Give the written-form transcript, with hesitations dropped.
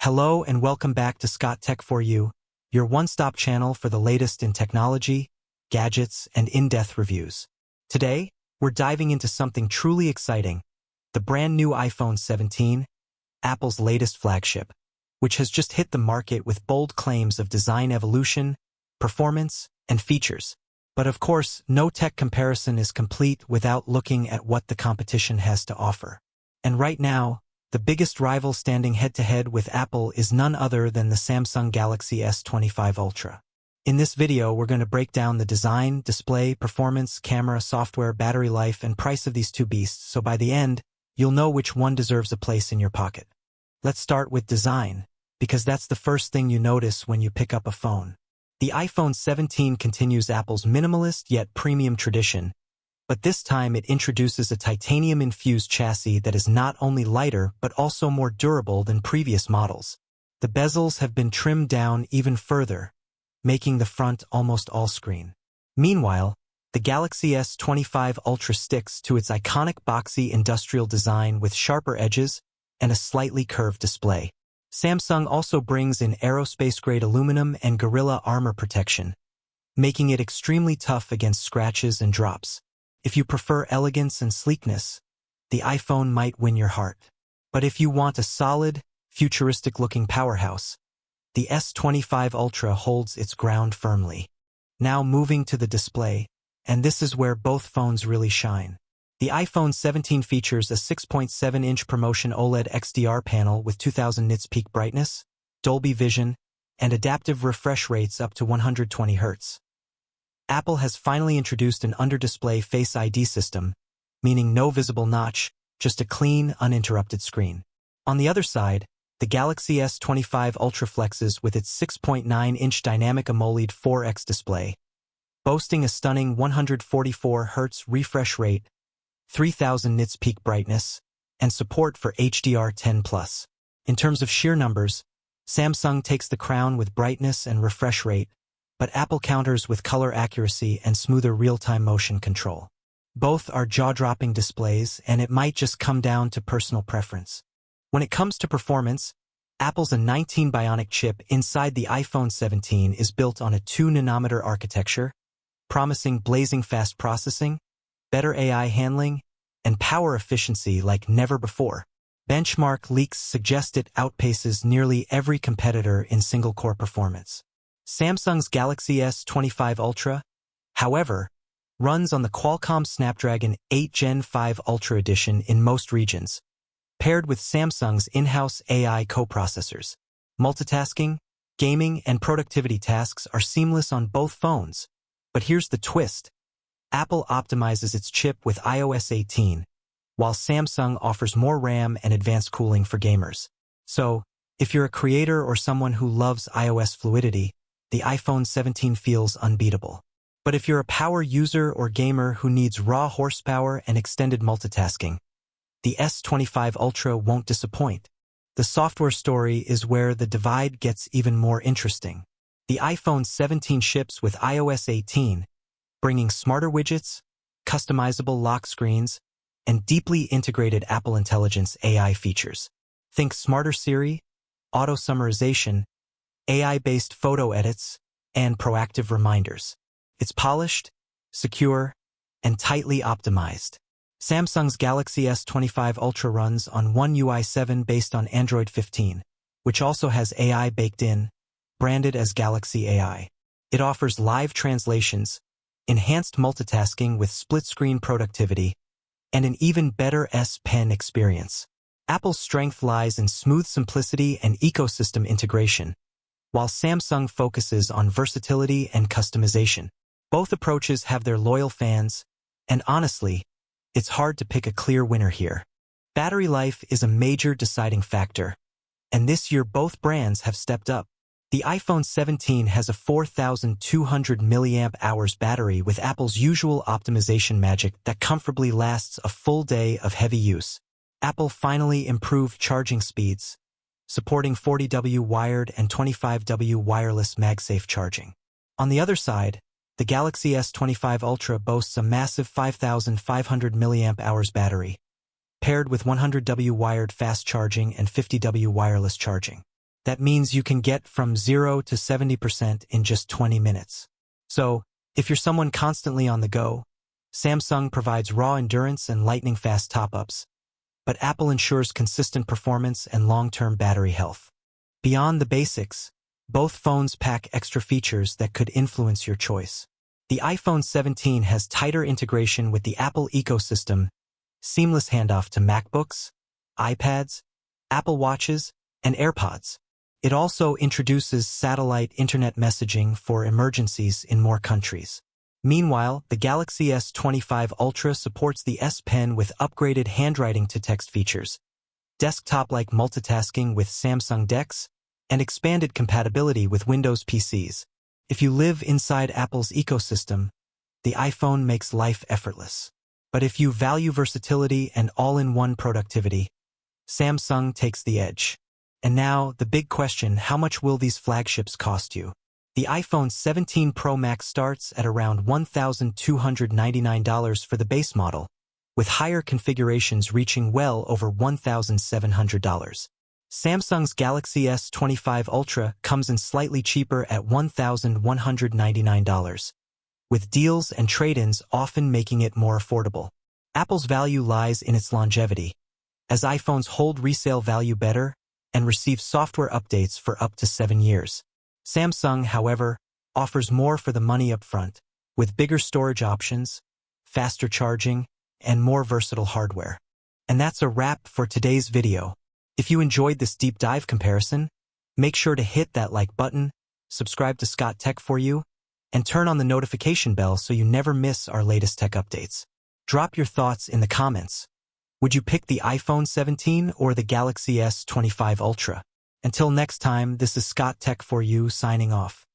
Hello and welcome back to Scot Tech for You, your one-stop channel for the latest in technology, gadgets, and in-depth reviews. Today, we're diving into something truly exciting, the brand new iPhone 17, Apple's latest flagship, which has just hit the market with bold claims of design evolution, performance, and features. But of course, no tech comparison is complete without looking at what the competition has to offer. And right now, the biggest rival standing head-to-head with Apple is none other than the Samsung Galaxy S25 Ultra. In this video, we're going to break down the design, display, performance, camera, software, battery life, and price of these two beasts, so by the end, you'll know which one deserves a place in your pocket. Let's start with design, because that's the first thing you notice when you pick up a phone. The iPhone 17 continues Apple's minimalist yet premium tradition, but this time it introduces a titanium-infused chassis that is not only lighter but also more durable than previous models. The bezels have been trimmed down even further, making the front almost all-screen. Meanwhile, the Galaxy S25 Ultra sticks to its iconic boxy industrial design with sharper edges and a slightly curved display. Samsung also brings in aerospace-grade aluminum and Gorilla Armor protection, making it extremely tough against scratches and drops. If you prefer elegance and sleekness, the iPhone might win your heart. But if you want a solid, futuristic-looking powerhouse, the S25 Ultra holds its ground firmly. Now moving to the display, and this is where both phones really shine. The iPhone 17 features a 6.7-inch ProMotion OLED XDR panel with 2000 nits peak brightness, Dolby Vision, and adaptive refresh rates up to 120 Hz. Apple has finally introduced an under-display Face ID system, meaning no visible notch, just a clean, uninterrupted screen. On the other side, the Galaxy S25 Ultra flexes with its 6.9-inch dynamic AMOLED 4X display, boasting a stunning 144 Hz refresh rate, 3000 nits peak brightness, and support for HDR10+. In terms of sheer numbers, Samsung takes the crown with brightness and refresh rate, but Apple counters with color accuracy and smoother real-time motion control. Both are jaw-dropping displays, and it might just come down to personal preference. When it comes to performance, Apple's A19 Bionic chip inside the iPhone 17 is built on a 2-nanometer architecture, promising blazing fast processing, better AI handling, and power efficiency like never before. Benchmark leaks suggest it outpaces nearly every competitor in single-core performance. Samsung's Galaxy S25 Ultra, however, runs on the Qualcomm Snapdragon 8 Gen 5 Ultra Edition in most regions, paired with Samsung's in-house AI coprocessors. Multitasking, gaming, and productivity tasks are seamless on both phones. But here's the twist. Apple optimizes its chip with iOS 18, while Samsung offers more RAM and advanced cooling for gamers. So, if you're a creator or someone who loves iOS fluidity, the iPhone 17 feels unbeatable. But if you're a power user or gamer who needs raw horsepower and extended multitasking, the S25 Ultra won't disappoint. The software story is where the divide gets even more interesting. The iPhone 17 ships with iOS 18, bringing smarter widgets, customizable lock screens, and deeply integrated Apple Intelligence AI features. Think smarter Siri, auto-summarization, AI-based photo edits, and proactive reminders. It's polished, secure, and tightly optimized. Samsung's Galaxy S25 Ultra runs on One UI 7 based on Android 15, which also has AI baked in, branded as Galaxy AI. It offers live translations, enhanced multitasking with split-screen productivity, and an even better S Pen experience. Apple's strength lies in smooth simplicity and ecosystem integration, while Samsung focuses on versatility and customization. Both approaches have their loyal fans, and honestly, it's hard to pick a clear winner here. Battery life is a major deciding factor, and this year both brands have stepped up. The iPhone 17 has a 4,200 mAh battery with Apple's usual optimization magic that comfortably lasts a full day of heavy use. Apple finally improved charging speeds, supporting 40W wired and 25W wireless MagSafe charging. On the other side, the Galaxy S25 Ultra boasts a massive 5,500 mAh battery, paired with 100W wired fast charging and 50W wireless charging. That means you can get from 0 to 70% in just 20 minutes. So, if you're someone constantly on the go, Samsung provides raw endurance and lightning-fast top-ups, but Apple ensures consistent performance and long-term battery health. Beyond the basics, both phones pack extra features that could influence your choice. The iPhone 17 has tighter integration with the Apple ecosystem, seamless handoff to MacBooks, iPads, Apple Watches, and AirPods. It also introduces satellite internet messaging for emergencies in more countries. Meanwhile, the Galaxy S25 Ultra supports the S Pen with upgraded handwriting-to-text features, desktop-like multitasking with Samsung DeX, and expanded compatibility with Windows PCs. If you live inside Apple's ecosystem, the iPhone makes life effortless. But if you value versatility and all-in-one productivity, Samsung takes the edge. And now, the big question, how much will these flagships cost you? The iPhone 17 Pro Max starts at around $1,299 for the base model, with higher configurations reaching well over $1,700. Samsung's Galaxy S25 Ultra comes in slightly cheaper at $1,199, with deals and trade-ins often making it more affordable. Apple's value lies in its longevity, as iPhones hold resale value better and receive software updates for up to 7 years. Samsung, however, offers more for the money up front, with bigger storage options, faster charging, and more versatile hardware. And that's a wrap for today's video. If you enjoyed this deep dive comparison, make sure to hit that like button, subscribe to Scot Tech for you, and turn on the notification bell so you never miss our latest tech updates. Drop your thoughts in the comments. Would you pick the iPhone 17 or the Galaxy S25 Ultra? Until next time, this is Scot Tech for you signing off.